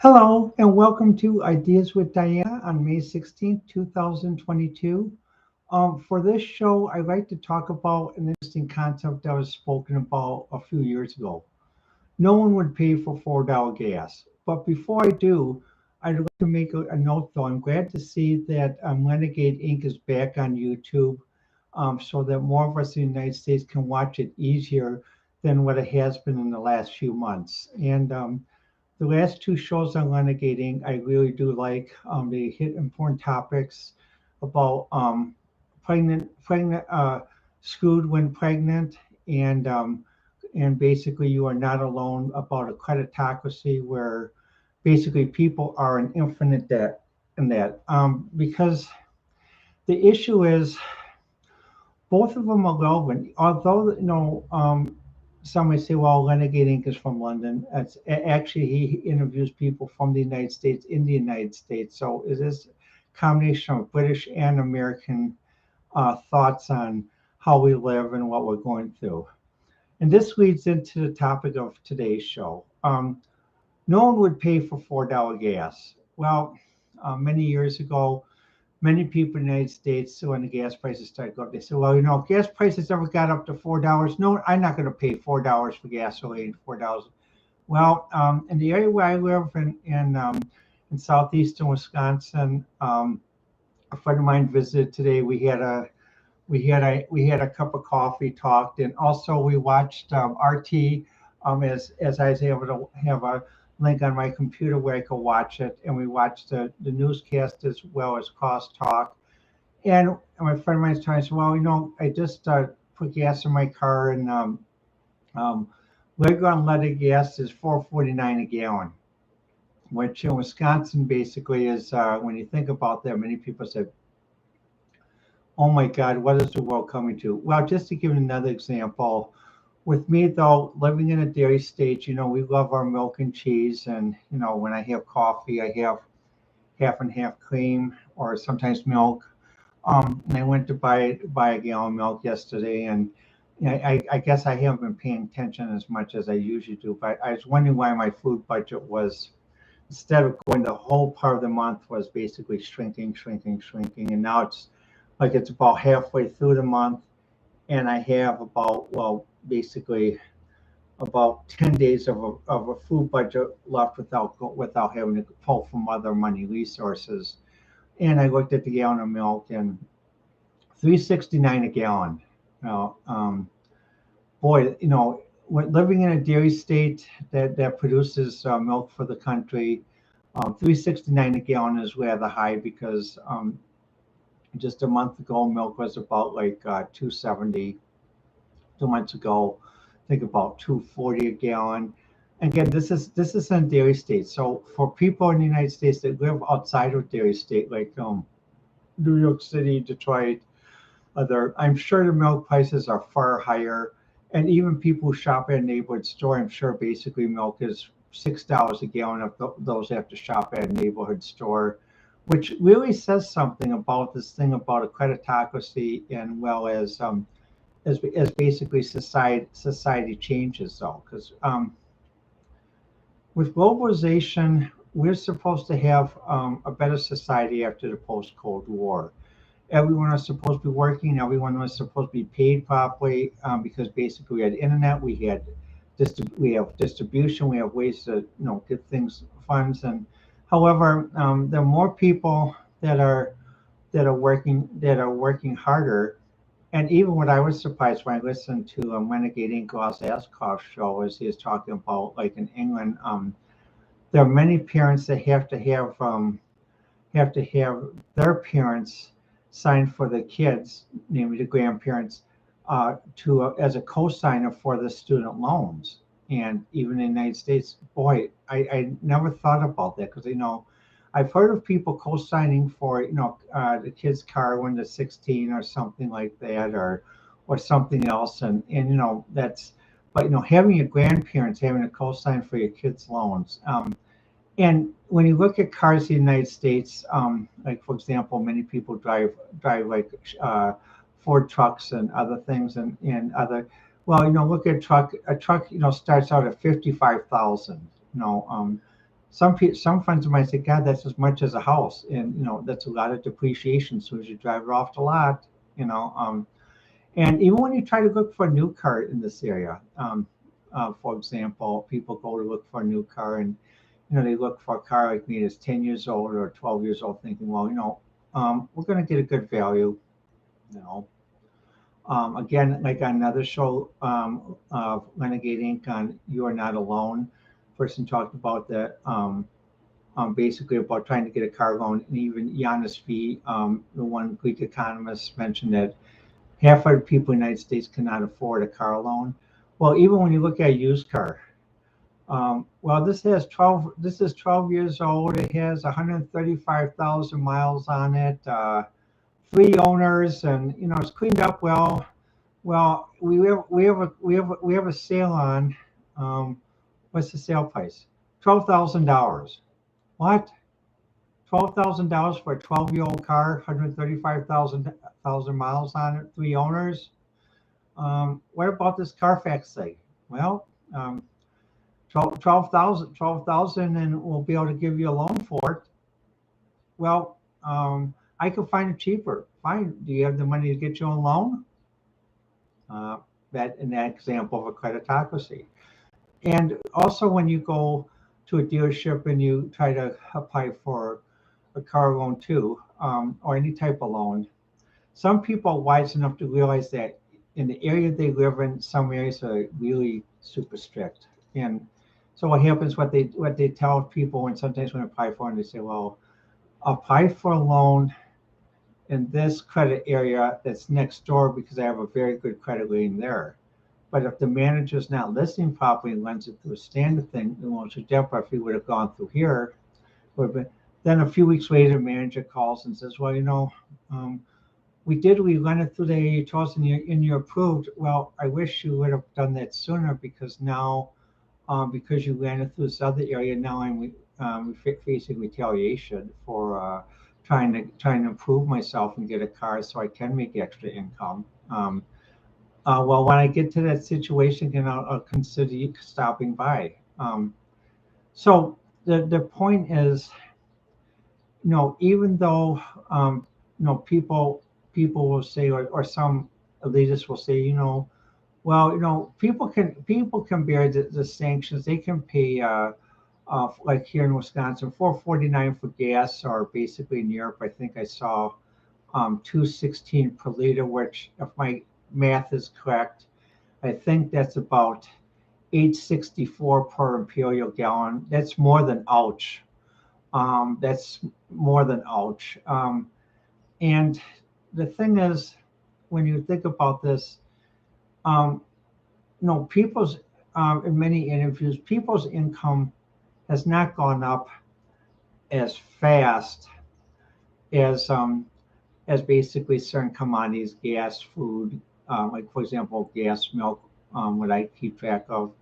Hello, and welcome to Ideas with Diana on May 16th, 2022. For this show, I'd like to talk about an interesting concept that was spoken about a few years ago. No one would pay for $4 gas. But before I do, I'd like to make a note though. I'm glad to see that Renegade Inc. is back on YouTube so that more of us in the United States can watch it easier than what it has been in the last few months. And the last two shows on renegading, I really do like. They hit important topics about screwed when pregnant, and basically you are not alone about a creditocracy where basically people are in infinite debt in that. Because the issue is both of them are relevant. Although some may say, well, Renegade Inc. is from London. Actually, he interviews people from the United States in the United States. So it is a combination of British and American thoughts on how we live and what we're going through. And this leads into the topic of today's show. No one would pay for $4 gas. Well, many years ago, many people in the United States, so when the gas prices started going up, they said, well, if gas prices ever got up to $4, no, I'm not going to pay $4 for gasoline, $4. Well, in the area where I live in southeastern Wisconsin, a friend of mine visited today. We had a cup of coffee, talked, and also we watched RT as I was able to have a link on my computer where I could watch it, and we watched the newscast as well as crosstalk. And my friend of mine was telling us, well, I just put gas in my car, and regular unleaded gas is $4.49 a gallon, which in Wisconsin basically is when you think about that, many people say, oh my God, what is the world coming to? Well, just to give another example, with me though, living in a dairy state, we love our milk and cheese. And, when I have coffee, I have half and half cream or sometimes milk. And I went to buy a gallon of milk yesterday, and I guess I haven't been paying attention as much as I usually do, but I was wondering why my food budget was, instead of going the whole part of the month, was basically shrinking, shrinking, shrinking. And now it's about halfway through the month, and I have basically about 10 days of a food budget left without having to pull from other money resources. And I looked at the gallon of milk, and 3.69 a gallon. Now, boy, when living in a dairy state that produces milk for the country, 3.69 a gallon is rather high because just a month ago milk was about 2.70. 2 months ago, I think about 2.40 a gallon. Again, this is in dairy states. So for people in the United States that live outside of dairy state, like New York City, Detroit, I'm sure the milk prices are far higher. And even people who shop at a neighborhood store, I'm sure basically milk is $6 a gallon if those have to shop at a neighborhood store, which really says something about this thing about a creditocracy, and well as basically society changes though, because with globalization, we're supposed to have a better society after the post-Cold War. Everyone was supposed to be working. Everyone was supposed to be paid properly because basically we had internet, we have distribution, we have ways to get things funds. And however, there are more people that are working harder. And even what I was surprised when I listened to Renegade Inc. Ross Askoff's show, is he was talking about, like in England, there are many parents that have their parents sign for the kids, namely the grandparents, to as a co-signer for the student loans. And even in the United States, boy, I never thought about that, because I've heard of people co-signing for the kid's car when they're 16 or something like that, or something else, and that's, but having your grandparents having a co-sign for your kids' loans. And when you look at cars in the United States, like for example, many people drive like Ford trucks and other things, and other. Well, look at a truck. A truck, starts out at 55,000. some friends of mine say, God, that's as much as a house, and that's a lot of depreciation as soon as you drive it off the lot. You know, and even when you try to look for a new car in this area, for example, people go to look for a new car, and they look for a car like me that's 10 years old or 12 years old, thinking, well, we're going to get a good value. You know, again, like on another show, Renegade Inc. on You Are Not Alone, person talked about that. Basically about trying to get a car loan, and even Yanis V, the one Greek economist, mentioned that half of the people in the United States cannot afford a car loan. Well, even when you look at a used car, well, this has 12. This is 12 years old. It has 135,000 miles on it, 3 owners, and it's cleaned up well. Well, we have a sale on. What's the sale price? $12,000. What? $12,000 for a 12-year-old car, 135,000 miles on it, 3 owners. What about this Carfax thing? Well, 12,000, and we'll be able to give you a loan for it. Well, I could find it cheaper. Fine. Do you have the money to get you a loan? That in that example of a creditocracy. And also, when you go to a dealership and you try to apply for a car loan too, or any type of loan, some people are wise enough to realize that in the area they live in, some areas are really super strict. And so what happens, what they tell people, and sometimes when they apply for it, they say, well, apply for a loan in this credit area that's next door because I have a very good credit rating there. But if the manager's not listening properly and lends it through a standard thing, the loan should definitely, if he would have gone through here, then a few weeks later, the manager calls and says, well, we lent it through the AHOs and you approved. Well, I wish you would have done that sooner, because now, because you ran it through this other area, now I'm facing retaliation for trying to improve myself and get a car so I can make extra income. Well, when I get to that situation, then I'll consider you stopping by. So the point is, even though people will say, or some elitists will say, well, people can bear the sanctions. They can pay, like here in Wisconsin, $4.49 for gas, or basically in Europe, I think I saw $2.16 per liter, which, if my math is correct, I think that's about $8.64 per imperial gallon. That's more than ouch. That's more than ouch. And the thing is, when you think about this, people's in many interviews, people's income has not gone up as fast as basically certain commodities, gas, food, like for example, gas, milk, what I keep track of.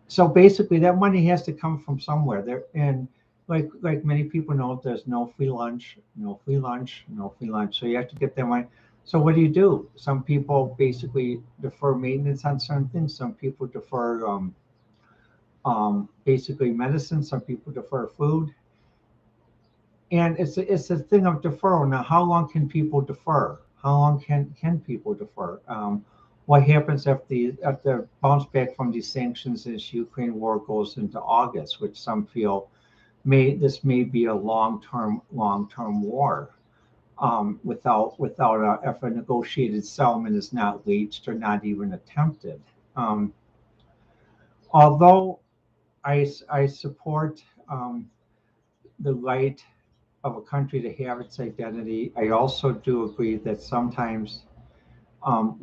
So basically, that money has to come from somewhere. There, and like many people know, there's no free lunch, no free lunch, no free lunch. So you have to get that money. So what do? Some people basically defer maintenance on certain things. Some people defer basically medicine. Some people defer food. And it's a thing of deferral. Now, how long can people defer? How long can people defer? What happens if the bounce back from these sanctions as Ukraine war goes into August, which some feel this may be a long-term war, without if a negotiated settlement is not reached or not even attempted. Although I support the right of a country to have its identity, I also do agree that sometimes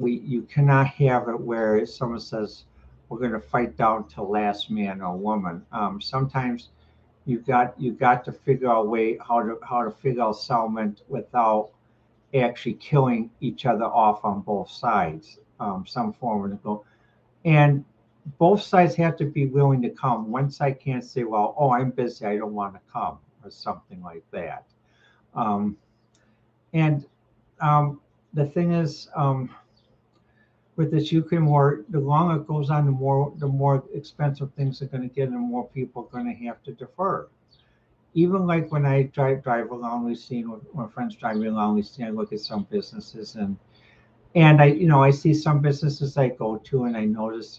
you cannot have it where someone says we're going to fight down to last man or woman. Sometimes you got to figure out a way how to figure out settlement without actually killing each other off on both sides. Some form of negotiation, and both sides have to be willing to come. One side can't say, well, oh, I'm busy, I don't want to come, or something like that. And the thing is, with this Ukraine war, the longer it goes on, the more expensive things are going to get, and the more people are going to have to defer. Even like when I drive along, we've seen when friends driving along, we see I look at some businesses and I see some businesses I go to and I notice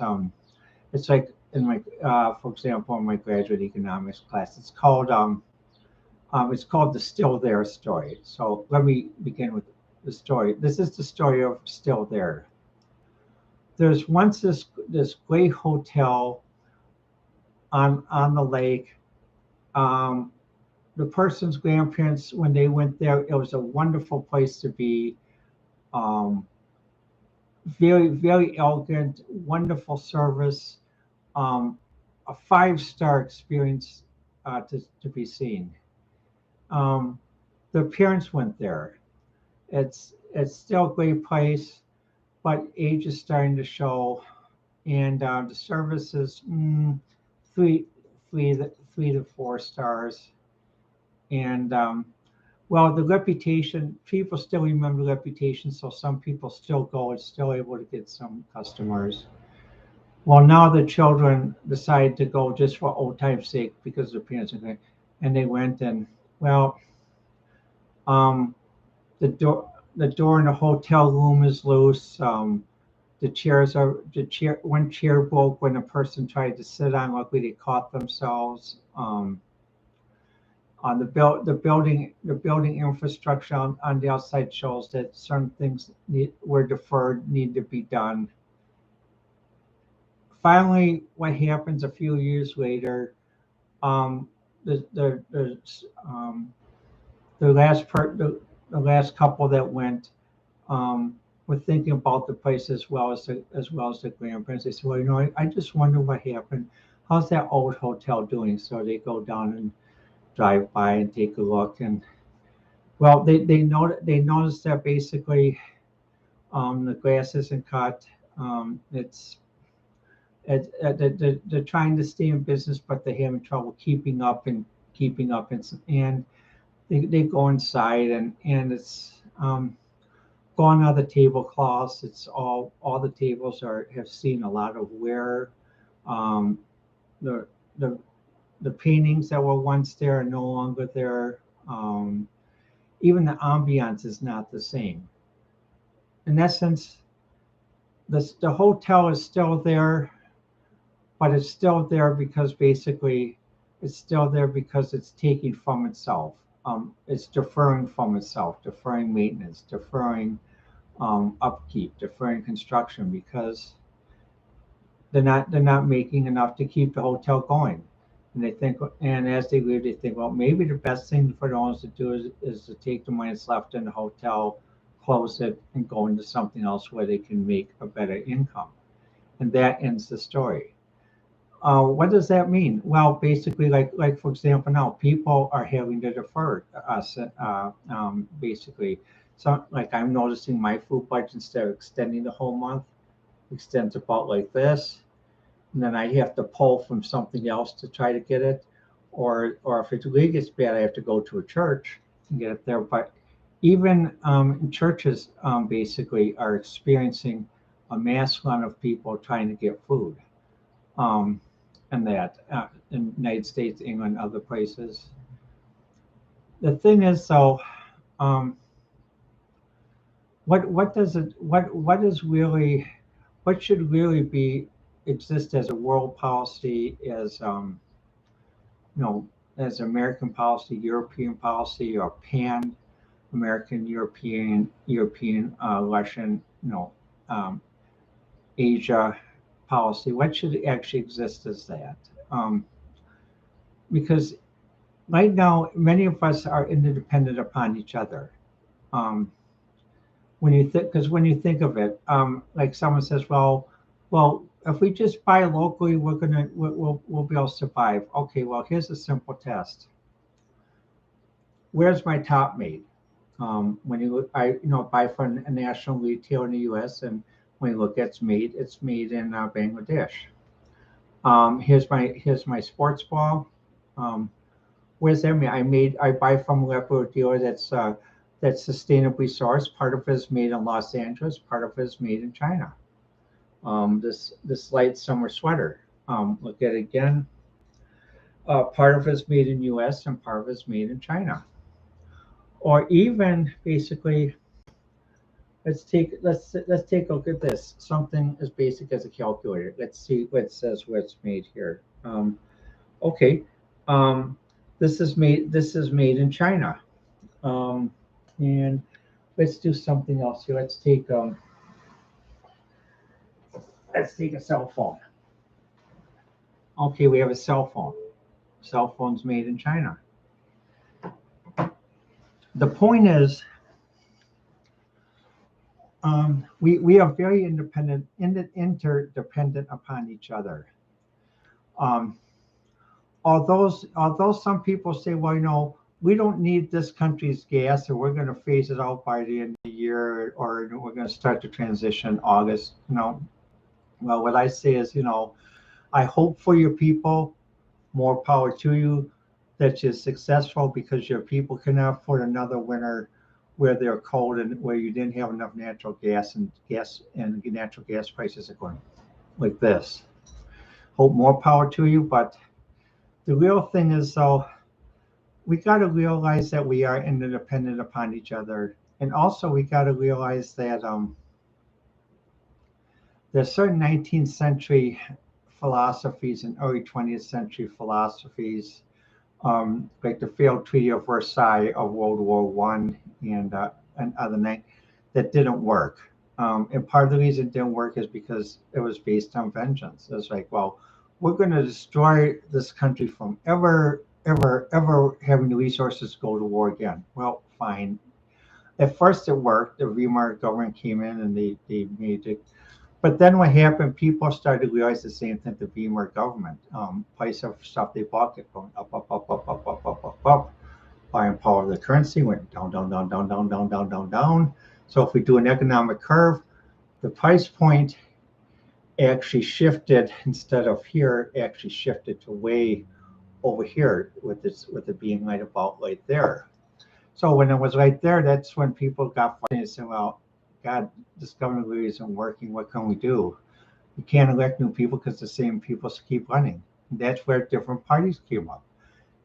it's like in my for example in my graduate economics class it's called the Still There story. So let me begin with the story. This is the story of Still There. There's once this great hotel on the lake. The person's grandparents, when they went there, it was a wonderful place to be. Um, very, very elegant, wonderful service, a 5-star experience to be seen. The parents went there. It's still a great place, but age is starting to show, and the service is three, 3 to 4 stars, and well, the reputation, people still remember the reputation, so some people still go and still able to get some customers. Well, now the children decide to go just for old time's sake because their parents are going, and they went and well, um, the door in the hotel room is loose. One chair broke when a person tried to sit on. Luckily, they caught themselves. On the building infrastructure on the outside shows that certain things were deferred, need to be done. Finally, what happens a few years later, um, the the the, um, the last couple that went were thinking about the place as well as the grandparents. They said, well, I just wonder what happened. How's that old hotel doing? So they go down and drive by and take a look, and well, they noticed that basically the grass isn't cut. It's they're trying to stay in business, but they're having trouble keeping up, and they go inside and it's gone out the tablecloths. It's all the tables have seen a lot of wear. Um, the the the paintings that were once there are no longer there. Even the ambiance is not the same. In essence, the hotel is still there, but it's still there because basically it's still there because it's taking from itself. It's deferring from itself, deferring maintenance, deferring upkeep, deferring construction because they're not making enough to keep the hotel going. And they think, and as they leave, they think, well, maybe the best thing for the owners to do is to take the money that's left in the hotel, close it, and go into something else where they can make a better income. And that ends the story. What does that mean? Well, basically, like for example, now people are having to defer us. Basically, so like I'm noticing my food budget instead of extending the whole month, extends about like this, and then I have to pull from something else to try to get it, or if it really gets bad, I have to go to a church and get it there. But even churches basically are experiencing a mass run of people trying to get food, um, and that in the United States, England, other places. The thing is, though, um, what does it what is really what should really be exist as a world policy as you know as American policy, European policy, or pan American, European, Russian, um, Asia policy? What should actually exist as that? Because right now, many of us are interdependent upon each other. Um, when you think of it, like someone says, well, if we just buy locally, we'll be able to survive. Okay, well, here's a simple test. Where's my top mate? When you look, buy from a national retailer in the U.S. and when you look, it's made in Bangladesh. Here's my sports ball. Um, where's that made? I buy from a reputable dealer that's sustainably sourced. Part of it is made in Los Angeles. Part of it is made in China. This light summer sweater. Look at it again. Part of it's made in U.S. and part of it's made in China. Or even basically, let's take a look at this. Something as basic as a calculator. Let's see what it says where it's made here. Okay, um, this is made in China. And let's do something else here. Let's take a cell phone. Okay, we have a cell phone. Cell phone's made in China. The point is, we are very interdependent upon each other. Um, although some people say, well, we don't need this country's gas, or we're going to phase it out by the end of the year, or we're going to start the transition in August. Well, what I say is, I hope for your people, more power to you, that you're successful, because your people cannot afford another winter where they're cold and where you didn't have enough natural gas, and natural gas prices are going like this. Hope more power to you, but the real thing is, though, we got to realize that we are interdependent upon each other, and also we got to realize that there's certain 19th century philosophies and early 20th century philosophies, like the failed Treaty of Versailles of World War One and other things, that didn't work. And part of the reason it didn't work is because it was based on vengeance. It's like, well, we're going to destroy this country from ever having the resources to go to war again. Well, fine. At first it worked. The Weimar government came in and they made it. But then what happened, people started to realize the same thing, the Weimar government. Price of stuff they bought kept going up. Buying power of the currency went down. So if we do an economic curve, the price point actually shifted, instead of here, actually shifted to way over here, with it being right about right there. So when it was right there, that's when people got funny and said, well, God, this government really isn't working. What can we do? We can't elect new people because the same people keep running. And that's where different parties came up.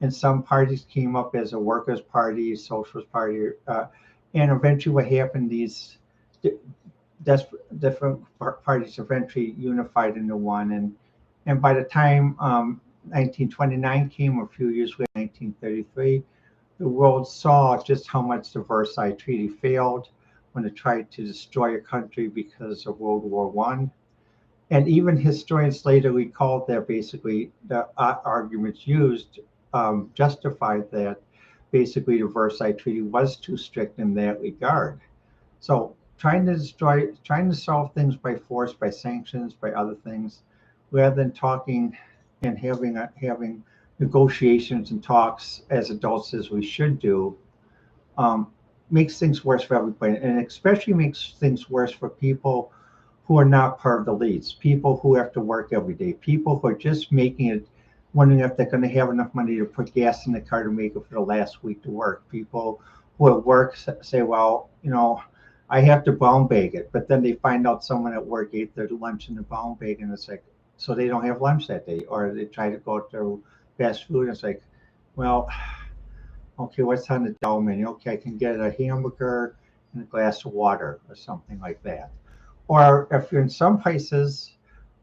And some parties came up as a workers' party, socialist party, and eventually what happened, these different parties eventually unified into one. And by the time 1929 came, a few years later, 1933, the world saw just how much the Versailles Treaty failed when it tried to destroy a country because of World War One. And even historians later recalled that basically the arguments used justified that basically the Versailles Treaty was too strict in that regard. So trying to solve things by force, by sanctions, by other things, rather than talking and having negotiations and talks as adults, as we should do, makes things worse for everybody, and especially makes things worse for people who are not part of the elites, people who have to work every day, people who are just making it, wondering if they're going to have enough money to put gas in the car to make it for the last week to work. People who at work say, well, I have to brown bag it, but then they find out someone at work ate their lunch in the brown bag, and it's like, so they don't have lunch that day, or they try to go to fast food, and it's like, well, okay, what's on the dough menu? Okay, I can get a hamburger and a glass of water or something like that. Or if you're in some places,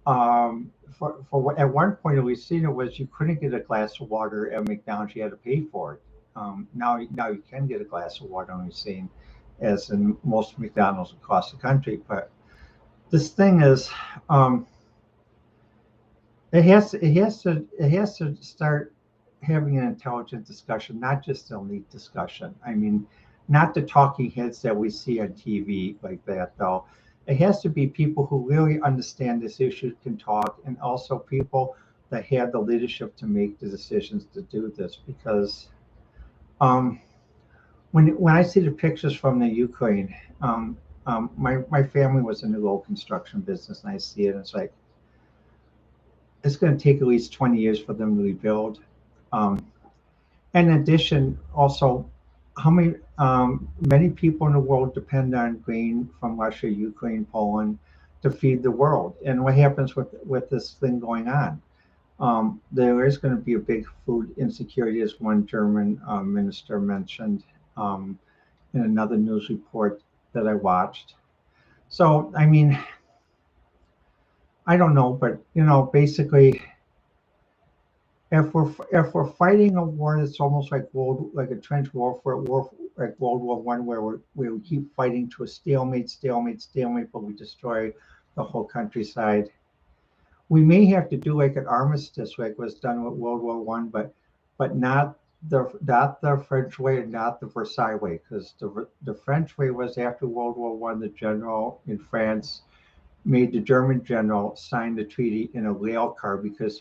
for at one point we've seen it was you couldn't get a glass of water at McDonald's, you had to pay for it. Now you can get a glass of water, and we've seen, as in most McDonald's across the country. But this thing is, it has to start having an intelligent discussion, not just an elite discussion. I mean, not the talking heads that we see on TV like that, though. It has to be people who really understand this issue, can talk, and also people that have the leadership to make the decisions to do this. Because when I see the pictures from the Ukraine, my family was in the road construction business, and I see it, and it's like, it's going to take at least 20 years for them to rebuild. In addition, also, how many people in the world depend on grain from Russia, Ukraine, Poland, to feed the world. And what happens with this thing going on? There is going to be a big food insecurity, as one German minister mentioned in another news report that I watched. So, I mean, I don't know, but basically, if we're fighting a war that's almost like a trench warfare, like World War One, where we keep fighting to a stalemate, but we destroy the whole countryside. We may have to do like an armistice, like was done with World War One, but not the French way and not the Versailles way, because the French way was after World War One. The general in France made the German general sign the treaty in a rail car because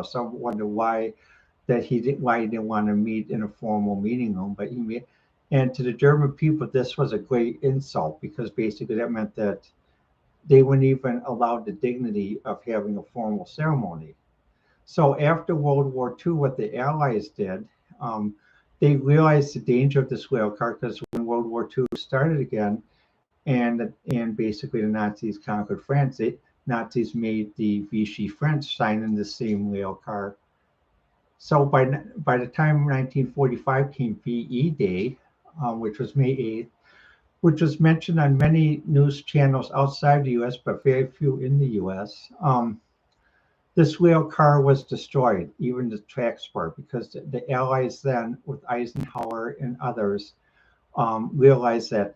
some wonder why he didn't want to meet in a formal meeting room, but he made. And to the German people, this was a great insult because basically that meant that they weren't even allowed the dignity of having a formal ceremony. So after World War II, what the Allies did, they realized the danger of this rail car because when World War II started again, and basically the Nazis conquered France, Nazis made the Vichy French sign in the same rail car. So by the time 1945 came VE Day, which was May 8th, which was mentioned on many news channels outside the U.S., but very few in the U.S., this rail car was destroyed, even the track spur, because the Allies then, with Eisenhower and others, realized that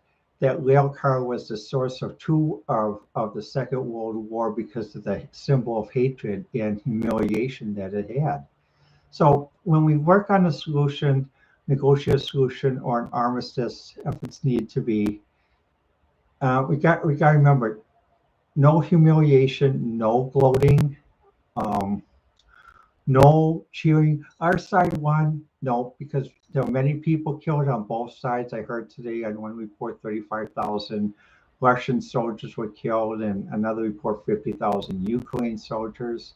rail car was the source of the Second World War because of the symbol of hatred and humiliation that it had. So when we work on a solution, negotiate a solution or an armistice, if it's needed to be, we got to remember, no humiliation, no gloating, no cheering. Our side won, no, because there were many people killed on both sides. I heard today on one report 35,000 Russian soldiers were killed, and another report 50,000 Ukraine soldiers.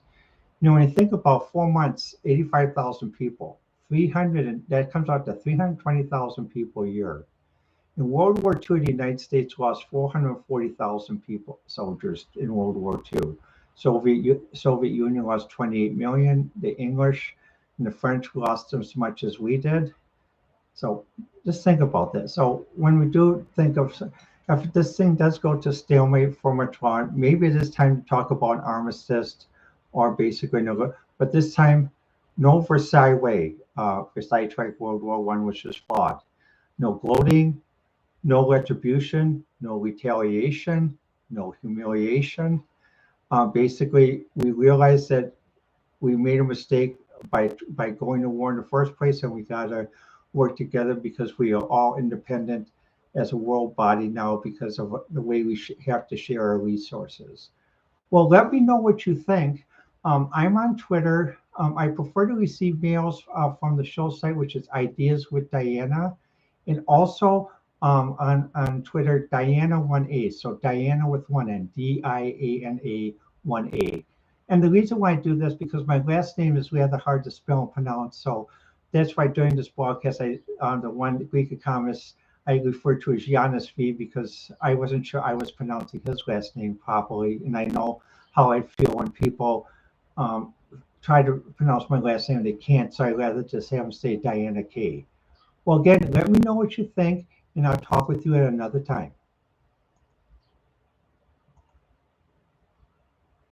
When you think about 4 months, 85,000 people, that comes out to 320,000 people a year. In World War II, the United States lost 440,000 soldiers in World War II. Soviet Union lost 28 million. The English and the French lost as much as we did. So just think about that. So when we do think of, if this thing does go to stalemate for much longer, maybe it is time to talk about an armistice or basically no, but this time, no Versailles way. Versailles like World War One, which is flawed. No gloating, no retribution, no retaliation, no humiliation. Basically, we realized that we made a mistake by going to war in the first place, and we got to work together because we are all independent as a world body now because of the way we have to share our resources. Well, let me know what you think. I'm on Twitter. I prefer to receive mails from the show site, which is Ideas with Diana, and also on Twitter, Diana1A. So Diana with one N, Diana 1A. And the reason why I do this because my last name is rather hard to spell and pronounce. So that's why during this broadcast, the one Greek economist I refer to as Giannis V because I wasn't sure I was pronouncing his last name properly. And I know how I feel when people try to pronounce my last name, they can't. So I'd rather just have them say Diana K. Well, again, let me know what you think, and I'll talk with you at another time.